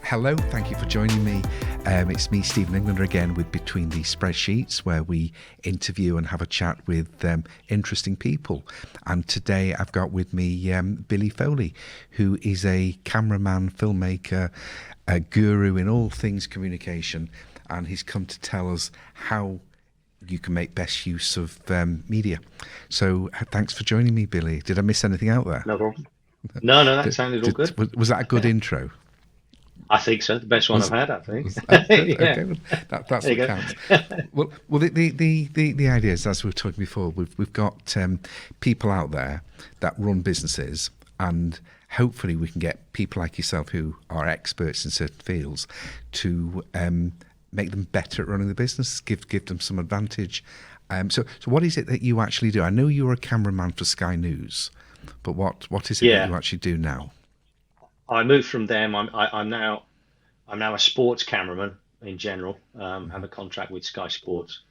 Hello, thank you for joining me. It's me, Stephen Englander, again with Between the Spreadsheets, where we interview and have a chat with interesting people. And today I've got with me Billy Foley, who is a cameraman, filmmaker, a guru in all things communication, and he's come to tell us how you can make best use of media. So thanks for joining me, Billy. Did I miss anything out there? No problem. No, that sounded all good. Was that a good intro? I think so. The best one I've had, I think. Okay, well, that's what counts. Well, the idea is, as we were talking before, we've got people out there that run businesses, and hopefully we can get people like yourself who are experts in certain fields to make them better at running the business, give them some advantage. So what is it that you actually do? I know you're a cameraman for Sky News, but what is it that you actually do now? I moved from them. I'm now a sports cameraman in general. Have a contract with Sky Sports,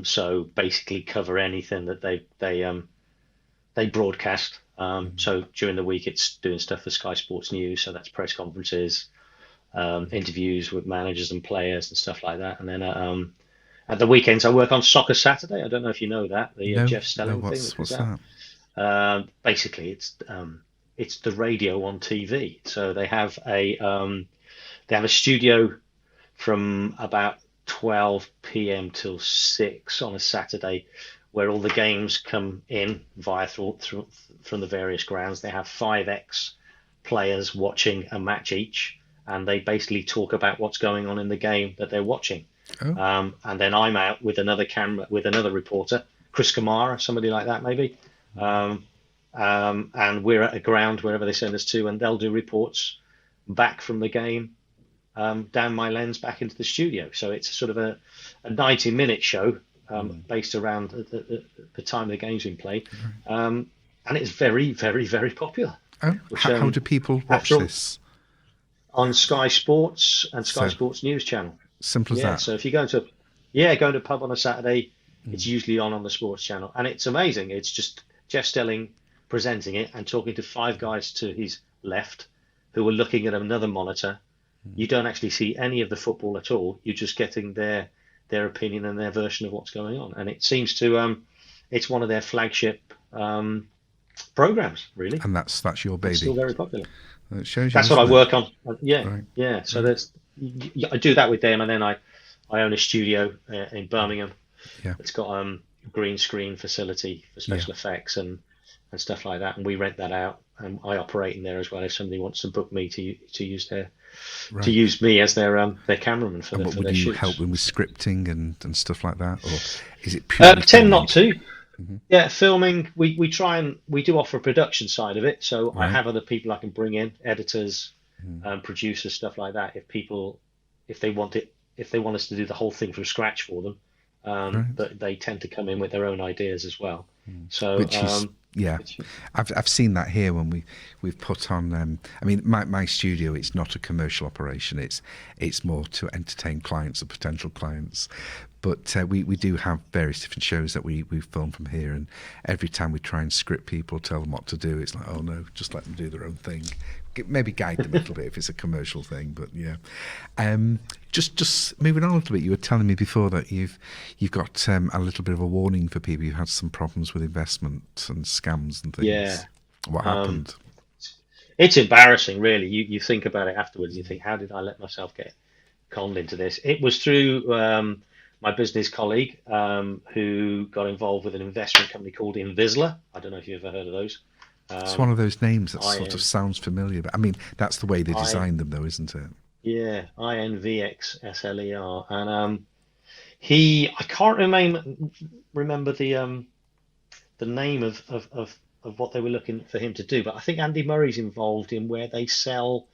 so basically cover anything that they broadcast. So during the week, it's doing stuff for Sky Sports News. So that's press conferences, interviews with managers and players and stuff like that. And then at the weekends, I work on Soccer Saturday. I don't know if you know that, Jeff Stelling thing. What's that? Basically, it's the radio on TV. So they have a studio from about 12 p.m. till 6 on a Saturday, where all the games come in via from the various grounds. They have 5x players watching a match each, and they basically talk about what's going on in the game that they're watching. Oh. And then I'm out with another reporter, Chris Kamara, somebody like that maybe. And we're at a ground wherever they send us to, and they'll do reports back from the game down my lens back into the studio. So it's sort of a 90-minute show based around the time the game's been played, and it's very, very, very popular. Oh, how do people watch this? On Sky Sports and Sky Sports News channel. Simple as that. So if you go to a pub on a Saturday, it's usually on the sports channel, and it's amazing. It's just Jeff Stelling presenting it and talking to 5 guys to his left who are looking at another monitor. You don't actually see any of the football at all. You're just getting their opinion and their version of what's going on. And it seems to it's one of their flagship programs, really. And that's your baby. It's still very popular. It shows that's what I work on. Yeah. Right. Yeah. So I do that with them, and then I own a studio in Birmingham. Yeah. It's got a green screen facility for special effects and stuff like that, and we rent that out, and I operate in there as well if somebody wants to book me to use me as their cameraman for their shoots. Would you help them with scripting and stuff like that, or is it purely tend not to? Mm-hmm. Yeah, filming. We try and we do offer a production side of it, so I have other people I can bring in, editors, producers, stuff like that. If they want us to do the whole thing from scratch for them, but they tend to come in with their own ideas as well. So I've seen that here when we've put on. I mean, my studio, it's not a commercial operation. It's more to entertain clients or potential clients. But we do have various different shows that we film from here, and every time we try and script people, tell them what to do, it's like, oh no, just let them do their own thing. Maybe guide them a little bit if it's a commercial thing, but yeah. Just moving on a little bit, you were telling me before that you've got a little bit of a warning for people who had some problems with investment and scams and things. Yeah. What happened? It's embarrassing, really. You think about it afterwards. You think, how did I let myself get conned into this? It was through my business colleague who got involved with an investment company called Invisla. I don't know if you've ever heard of those. It's one of those names that sort of sounds familiar, but I mean, that's the way they designed them, though, isn't it? Yeah, INVXSLER, and I can't remember the name of what they were looking for him to do, but I think Andy Murray's involved in where they sell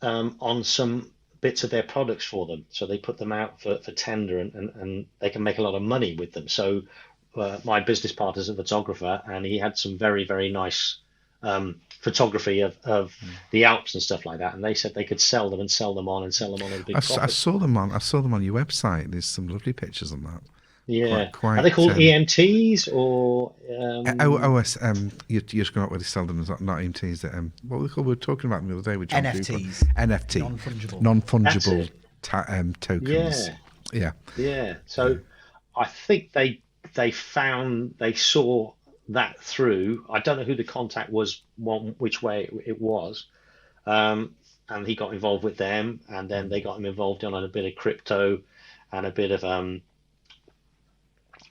on some bits of their products for them, so they put them out for tender, and they can make a lot of money with them. So my business partner's a photographer, and he had some very, very nice photography of the Alps and stuff like that, and they said they could sell them on a big profit. I saw them on your website. There's some lovely pictures on that. Yeah. Are they Quite. called EMTs or OS. You're just going to really sell them as not EMTs. What we were talking about the other day with John Cooper. NFTs. NFT. Non-fungible. that's Non-fungible it. tokens. Yeah. Yeah. Yeah. So I think they saw that through. I don't know who the contact was, which way it was, and he got involved with them, and then they got him involved on a bit of crypto and a bit of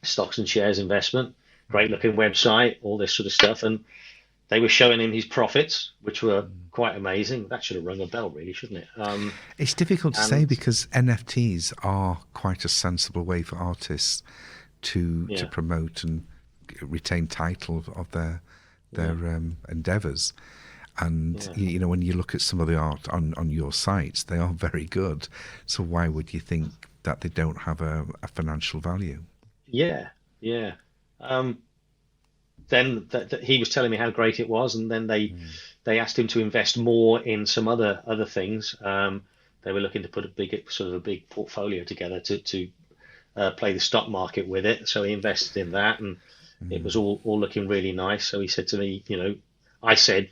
stocks and shares investment. Great looking website, all this sort of stuff, and they were showing him his profits, which were quite amazing. That should have rung a bell, really, shouldn't it? It's difficult to say And because NFTs are quite a sensible way for artists to yeah, promote and retain title of their endeavours. And yeah, you know, when you look at some of the art on your sites, they are very good. So why would you think that they don't have a financial value? yeah, yeah. Um, then he was telling me how great it was, and then they asked him to invest more in some other things. They were looking to put a big portfolio together to play the stock market with it. So he invested in that, and it was all looking really nice. So he said to me, I said,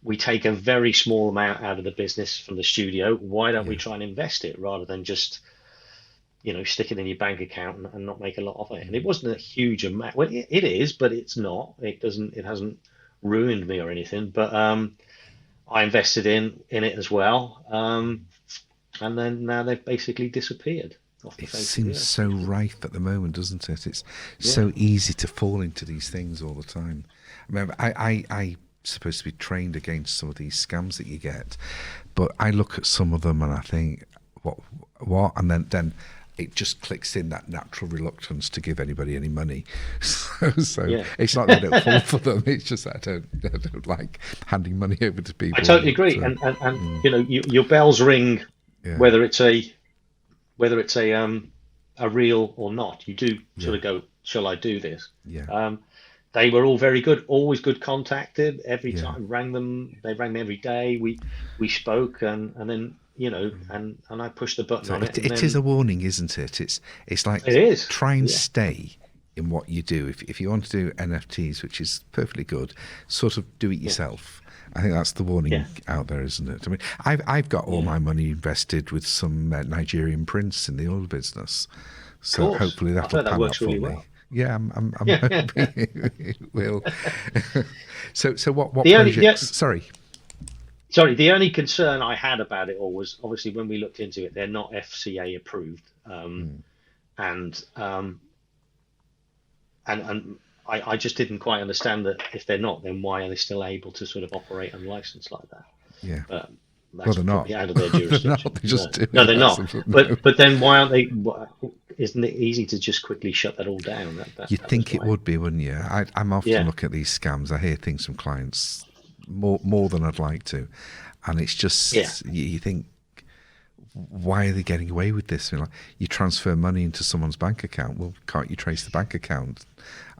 we take a very small amount out of the business from the studio. Why don't we Yeah. try and invest it rather than just stick it in your bank account and not make a lot of it? And it wasn't a huge amount. Well, it is, but it's not. It hasn't ruined me or anything. But I invested in it as well. And then now they've basically disappeared off the It face of the seems earth. so rife at the moment, doesn't it? It's Yeah. so easy to fall into these things all the time. Remember, I supposed to be trained against some of these scams that you get, but I look at some of them and I think, what, and then it just clicks in that natural reluctance to give anybody any money. So Yeah. it's not that I don't fall for them. It's just that I don't like handing money over to people. I totally agree. But, And your bells ring yeah, whether it's a real or not. You do yeah, sort of go, shall I do this? yeah, They were all very good, always good contacted. Every yeah. time rang them, they rang me every day. We spoke, and then and I pushed the button So on it, and it is then a warning, isn't it? It's like it is. try and Yeah, stay in what you do. If you want to do NFTs, which is perfectly good, sort of do it yeah, yourself. I think that's the warning yeah, out there, isn't it? I mean, I've got all yeah. my money invested with some Nigerian prince in the oil business, Of so course, hopefully I've that'll heard that pan out works for really me. well. Yeah, I'm hoping it will. So what The only yeah, projects? Sorry. sorry, the only concern I had about it all was obviously when we looked into it, they're not FCA approved, and and I just didn't quite understand that if they're not, then why are they still able to sort of operate unlicensed like that? Yeah. But Well, that's they're not. probably out of their They're not. jurisdiction. They just do No, it. they're That's not. no. But then why aren't they? Isn't it easy to just quickly shut that all down? You'd That was think it my would be, wouldn't you? I'm often yeah, looking at these scams. I hear things from clients more than I'd like to, and it's yeah, just you think, why are they getting away with this? You know, you transfer money into someone's bank account. Well, can't you trace the bank account?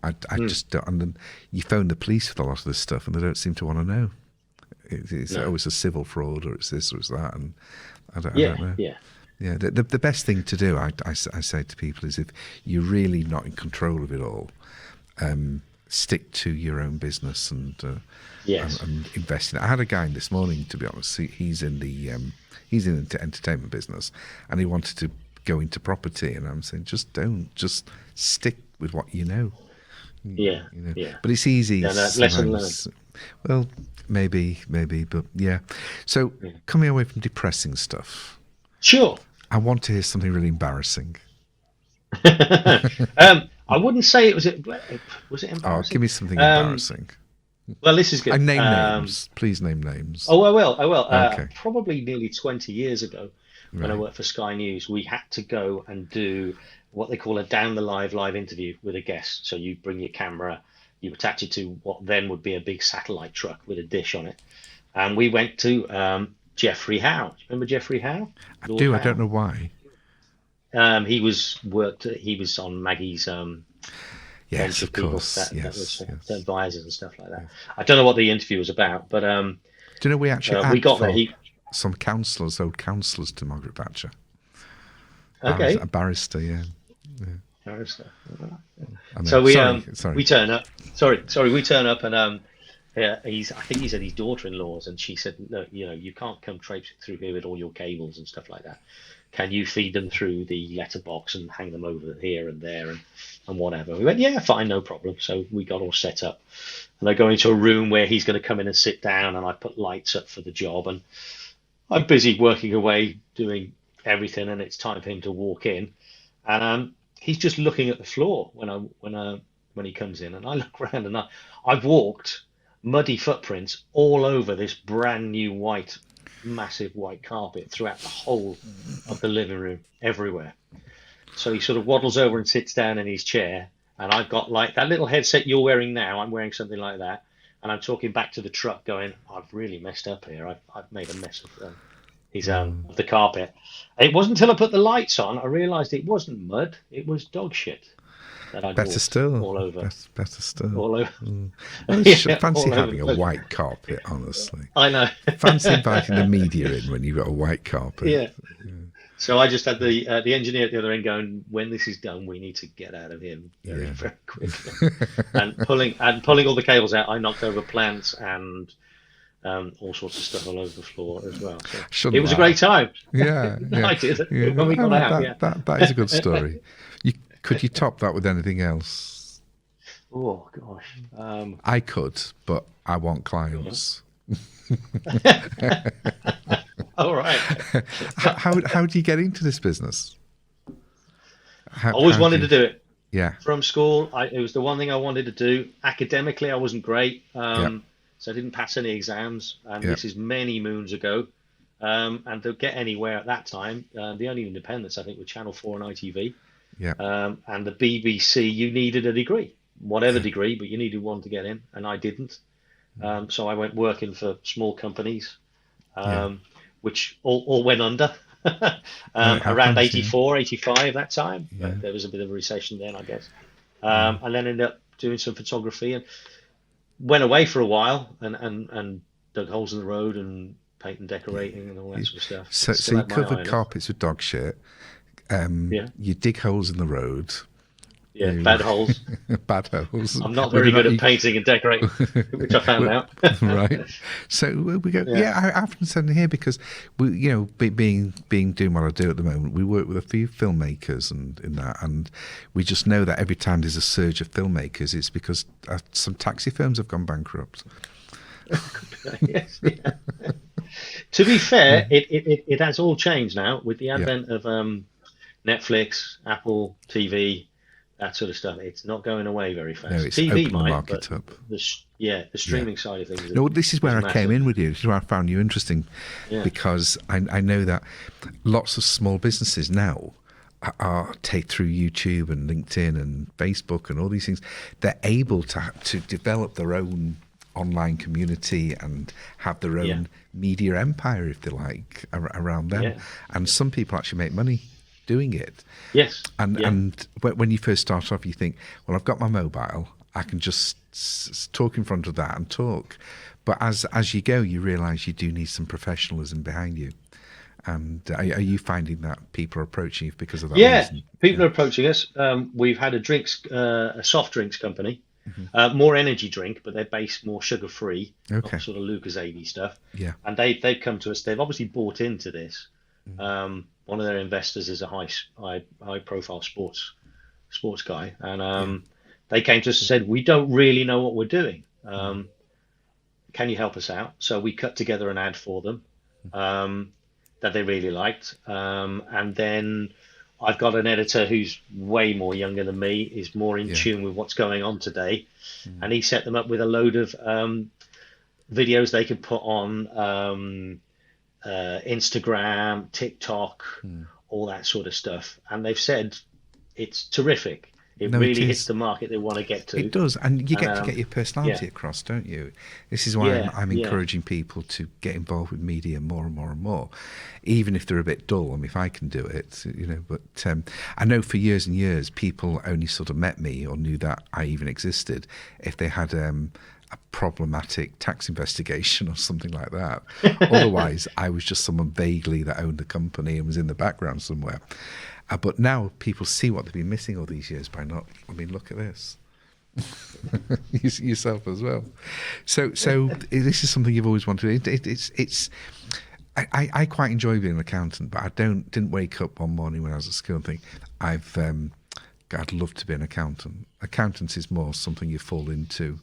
I just don't. And then you phone the police with a lot of this stuff, and they don't seem to want to know. It's no, always a civil fraud, or it's this or it's that, and I yeah, don't know. yeah, Yeah, the best thing to do, I say to people, is if you're really not in control of it all, stick to your own business yes, and invest in it. I had a guy this morning, to be honest. He's in the entertainment business, and he wanted to go into property, and I'm saying just stick with what you know. yeah, You know, yeah. but it's easy Yeah, no, lesson learned. sometimes. Well, maybe, but yeah. So coming away from depressing stuff, Sure. I want to hear something really embarrassing. I wouldn't say it was. Was it Oh, give embarrassing? me something Um, embarrassing. well, this is good. And name names. Please name names. Oh, I will. I will. Okay. Probably nearly 20 years ago, when I Right. worked for Sky News, we had to go and do what they call a down the live interview with a guest. So you bring your camera, you attach it to what then would be a big satellite truck with a dish on it, and we went to Jeffrey Howe. Do you remember Jeffrey Howe? I Lord do. I Howe. don't know why. He was on Maggie's bench Yes, of of people course. that was Yes, the yes. advisors and stuff like that. Yes. I don't know what the interview was about, but Do you know we actually we act got there. for some councillors, old councillors to Margaret Thatcher? Okay. A barrister, yeah. Barrister. I know. So Sorry. we turn up. Sorry, we turn up, and yeah, I think he's at his daughter-in-law's, and she said, "No, you can't come traipsing through here with all your cables and stuff like that. Can you feed them through the letterbox and hang them over here and there and whatever?" We went, "Yeah, fine, no problem." So we got all set up, and I go into a room where he's going to come in and sit down, and I put lights up for the job, and I'm busy working away doing everything, and it's time for him to walk in, and he's just looking at the floor when he comes in, and I look around, and I've walked muddy footprints all over this brand new massive white carpet throughout the whole of the living room, everywhere. So he sort of waddles over and sits down in his chair, and I've got like that little headset you're wearing now. I'm wearing something like that, and I'm talking back to the truck, going, "I've really messed up here. I've made a mess of the carpet." It wasn't until I put the lights on I realised it wasn't mud; it was dog shit that I'd Better walked still. all over. Better still. All over. I Yeah, fancy all over having the a place. white carpet, honestly. I know. Fancy inviting the media in when you've got a white carpet. Yeah. So I just had the engineer at the other end going, "When this is done, we need to get out of here very, very quickly." and pulling all the cables out, I knocked over plants and all sorts of stuff all over the floor as well. So it was a great time. Yeah, I did. Yeah. When we got out. That is a good story. Could you top that with anything else? Oh gosh. I could, but I want clients. All right. How do you get into this business? Always wanted to do it. Yeah. From school, it was the one thing I wanted to do. Academically, I wasn't great, so I didn't pass any exams. And this is many moons ago. And to get anywhere at that time, the only independents I think were Channel 4 and ITV. Yeah. And the BBC, you needed a degree, whatever degree, but you needed one to get in, and I didn't. So I went working for small companies, which all went under around 84, 85 that time. Yeah. There was a bit of a recession then, I guess. And then ended up doing some photography and went away for a while and dug holes in the road and paint and decorating and all that sort of stuff. So you covered carpets with dog shit. You dig holes in the road. Yeah, bad holes. Bad holes. I'm not very good at painting and decorating, which I found out. Right. So we go. Yeah, I often send here because we, being doing what I do at the moment, we work with a few filmmakers and we just know that every time there's a surge of filmmakers, it's because some taxi firms have gone bankrupt. Yes. Yeah. To be fair, it has all changed now with the advent of Netflix, Apple TV. That sort of stuff. It's not going away very fast. No, it's TV opened the might, market but up. the streaming side of things. No, this is where I came in with you. This is where I found you interesting, because I know that lots of small businesses now take through YouTube and LinkedIn and Facebook and all these things. They're able to develop their own online community and have their own media empire, if they like, around them. Yeah. And some people actually make money doing it. Yes. And when you first start off, you think, well, I've got my mobile, I can just talk in front of that and talk. But as you go, you realise you do need some professionalism behind you. And are you finding that people are approaching you because of that reason? People are approaching us. We've had a soft drinks company, more energy drink, but they're based more sugar-free, not sort of Lucozade stuff. Yeah. And they've come to us. They've obviously bought into this. One of their investors is a high profile sports guy, and they came to us and said, "We don't really know what we're doing. Can you help us out?" So we cut together an ad for them that they really liked, and then I've got an editor who's way more younger than me, is more in tune with what's going on today, and he set them up with a load of videos they could put on Instagram, TikTok, all that sort of stuff. And they've said it's terrific. It really hits the market they want to get to. It does. And you get to get your personality across, don't you? This is why I'm encouraging people to get involved with media more and more and more, even if they're a bit dull. I mean, if I can do it, but I know for years and years, people only sort of met me or knew that I even existed if they had a problematic tax investigation or something like that. Otherwise, I was just someone vaguely that owned a company and was in the background somewhere. But now people see what they've been missing all these years by not. I mean, look at this. Yourself as well. So this is something you've always wanted. I quite enjoy being an accountant, but I didn't wake up one morning when I was at school and think I'd love to be an accountant. Accountants is more something you fall into,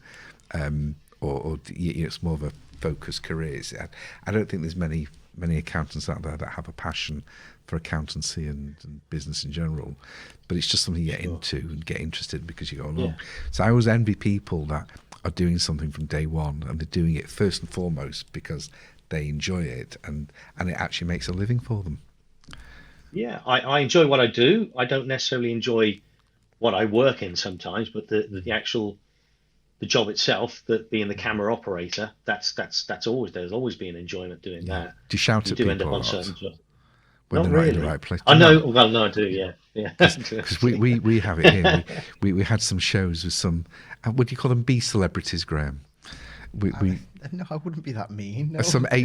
or it's more of a focused career. I don't think there's many accountants out there that have a passion for accountancy and business in general, but it's just something you get into and get interested in because you go along. Yeah. So I always envy people that are doing something from day one, and they're doing it first and foremost because they enjoy it, and it actually makes a living for them. Yeah, I enjoy what I do. I don't necessarily enjoy what I work in sometimes, but the job itself, that being the camera operator, that's always, there's always been enjoyment doing that. Do you shout at people end up on certain jobs? When not they're really. not in the right place? I know. Well, no, I do. Yeah. Because we have it here. We had some shows with some. What do you call them? B celebrities, Graham. No, I wouldn't be that mean. No.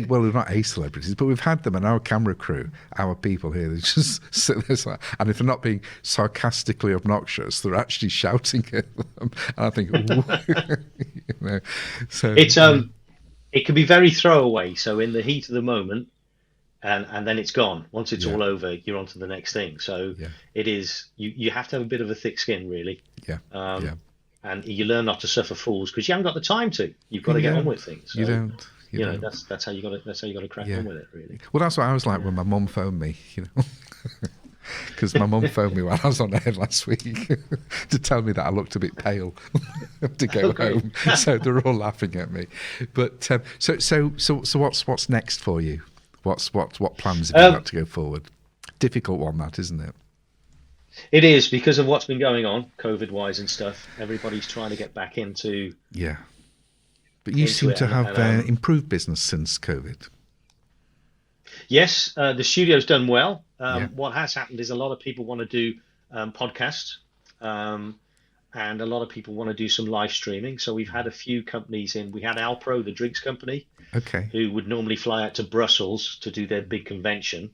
Well, they're not A celebrities, but we've had them, and our camera crew, our people here, they just sit there, and if they're not being sarcastically obnoxious, they're actually shouting at them. And I think, so it's it can be very throwaway. So in the heat of the moment, and then it's gone. Once it's all over, you're on to the next thing. So it is. You have to have a bit of a thick skin, really. Yeah. And you learn not to suffer fools because you haven't got the time to. You've got to get on with things. So, you don't. You know, that's how you got to. That's how you got to crack on with it, really. Well, that's what I was like when my mum phoned me. Because my mum phoned me while I was on air last week to tell me that I looked a bit pale to go home. So they're all laughing at me. But so what's next for you? What plans have you got to go forward? Difficult one, that, isn't it? It is, because of what's been going on, COVID-wise and stuff. Everybody's trying to get back into. Yeah, but you seem to have improved business since COVID. Yes, the studio's done well. What has happened is a lot of people want to do podcasts, and a lot of people want to do some live streaming. So we've had a few companies in. We had Alpro, the drinks company, who would normally fly out to Brussels to do their big convention.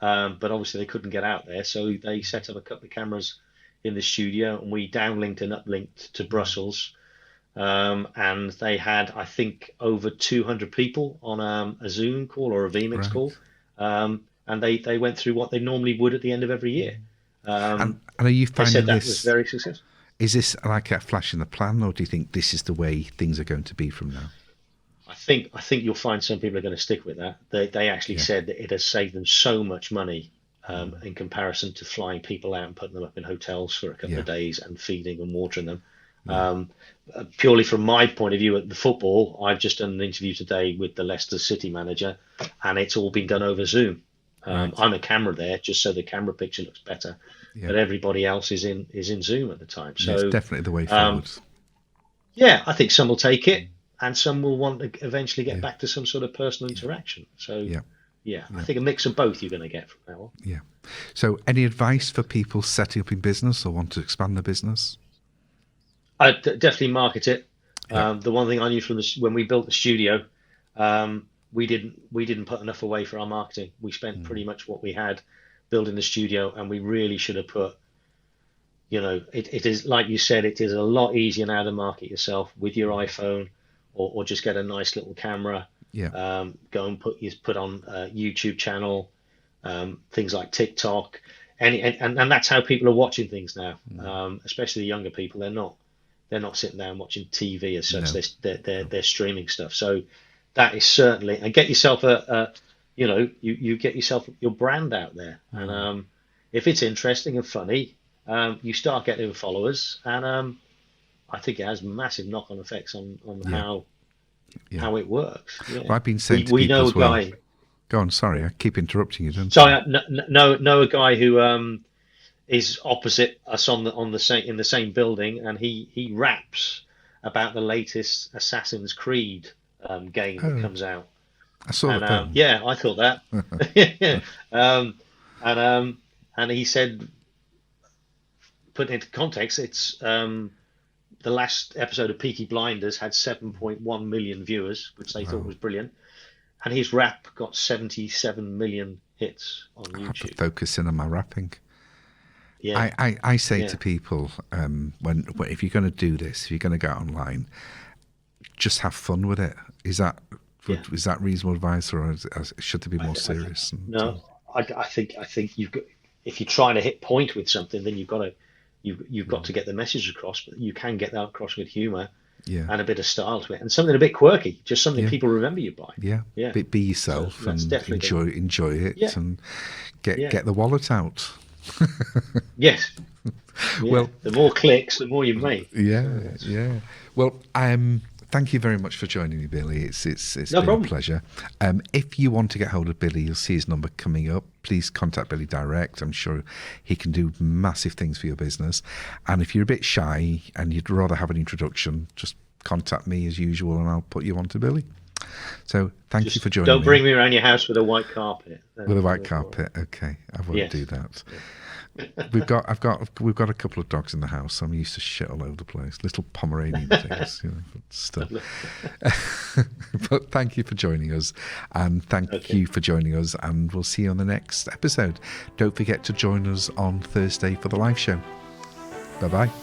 But obviously they couldn't get out there, so they set up a couple of cameras in the studio, and we downlinked and uplinked to Brussels. And they had, I think, over 200 people on a Zoom call or a vMix call. And they went through what they normally would at the end of every year. And are you finding they said that this was very successful? Is this like a flash in the pan, or do you think this is the way things are going to be from now? I think you'll find some people are going to stick with that. They actually said that it has saved them so much money in comparison to flying people out and putting them up in hotels for a couple of days and feeding and watering them. Purely from my point of view at the football, I've just done an interview today with the Leicester City manager, and it's all been done over Zoom. I'm a camera there just so the camera picture looks better, but everybody else is in Zoom at the time. So it's definitely the way forward. Yeah, I think some will take it, and some will want to eventually get back to some sort of personal interaction. So I think a mix of both you're going to get from now on. Yeah. So any advice for people setting up in business or want to expand their business? I'd definitely market it. The one thing I knew from when we built the studio, we didn't put enough away for our marketing. We spent pretty much what we had building the studio, and we really should have put, it is, like you said, it is a lot easier now to market yourself with your iPhone, or just get a nice little camera. Go and put on a YouTube channel, things like TikTok, and that's how people are watching things now. Especially the younger people, they're not sitting down watching TV as such. No. They're streaming stuff. So that is certainly, and get yourself you get yourself your brand out there, and if it's interesting and funny, you start getting followers, and I think it has massive knock-on effects on how it works. Yeah. Well, I've been saying to we people know as well. A guy. Go on, sorry, I keep interrupting you. Sorry, know a guy who is opposite us in the same building, and he raps about the latest Assassin's Creed game that comes out. I saw that. Yeah, I thought that. And he said, put it into context, it's the last episode of Peaky Blinders had 7.1 million viewers, which they thought was brilliant. And his rap got 77 million hits on YouTube. Focus in on my rapping. Yeah. I say to people, when if you're going to do this, if you're going to go online, just have fun with it. Is that reasonable advice, or should there be more serious? I think you've got, if you're trying to hit point with something, then you've got to get the message across. But you can get that across with humour and a bit of style to it, and something a bit quirky, just something people remember you by. Yeah. Be yourself, so and enjoy it, and get the wallet out. Yes. Yeah. Well, the more clicks, the more you make. Yeah. Well, thank you very much for joining me, Billy. It's been a pleasure. If you want to get hold of Billy, you'll see his number coming up. Please contact Billy direct. I'm sure he can do massive things for your business. And if you're a bit shy and you'd rather have an introduction, just contact me as usual, and I'll put you on to Billy. So thank you for joining me. Don't bring me around your house with a white carpet. With a white carpet, okay. I won't do that. We've got a couple of dogs in the house, so I'm used to shit all over the place. Little Pomeranian things, but still. But thank you for joining us, and thank you for joining us, and we'll see you on the next episode. Don't forget to join us on Thursday for the live show. Bye-bye.